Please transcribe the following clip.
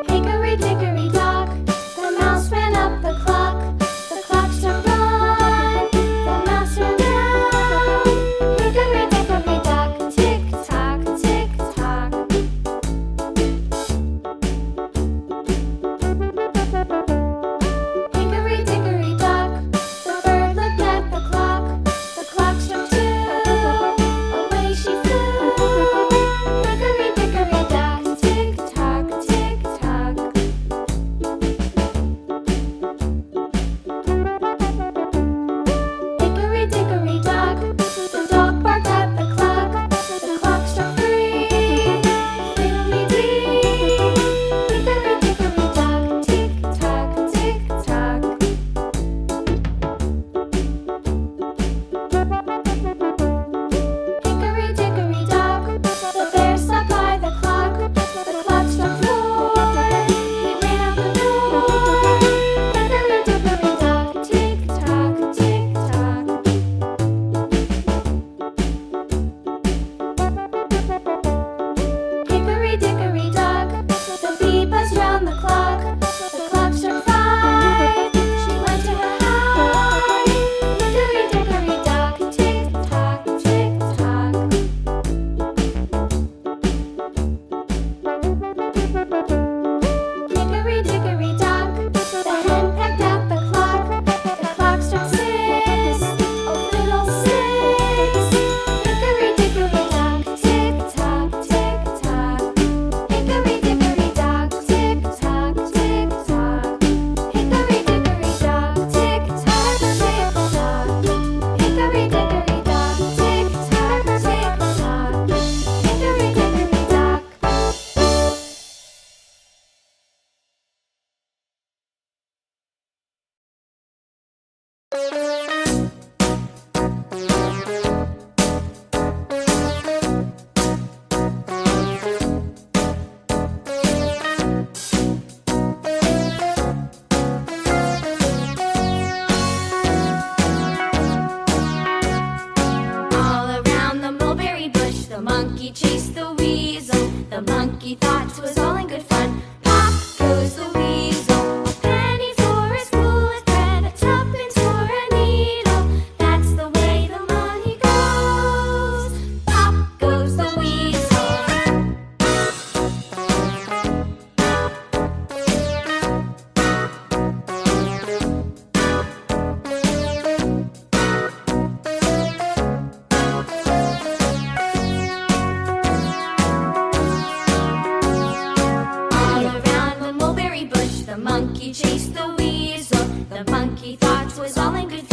Hickory dickory dock, the mouse ran up the clock. The clock struck one, the mouse ran down. Hickory dickory dock, tick tock, tick tock. Hickory dickory dock, the bird looked at the clock. The clock struck two, away she flew. Hickory dickory dock, tick tock, tick tock. Hickory dickory dock, the dog barked at the clock. The clock struck three, fiddly-dee. Hickory dickory dock, tick tock, tick tock. Hickory dickory dock, the bear sat by the clock. The clock struck four, he ran out the door. Hickory dickory dock, tick tock, tick tock. Hickory dickory dock, the bee buzzed round the clock. The clock struck five, she went to her hive. Hickory dickory dock, tick tock, tick tock. Hickory dickory dock, the hen pecked at the clock. The clock struck six, oh fiddlesticks. Hickory dickory dock, tick tock, tick tock. Hickory dickory dock, tick tock, tick tock. Hickory dickory dock, tick tock, tick tock. Hickory dickory dock, tick tock, tick tock. Hickory dickory dock. All around the mulberry bush, the monkey chased the weasel. The monkey thought 'twas all in good fun. Pop goes the weasel, a penny for a spool of thread, a tuppence for a needle. That's the way the money goes. Pop goes the weasel. All around the mulberry bush, the monkey chased the weasel. The monkey thought 'twas all in good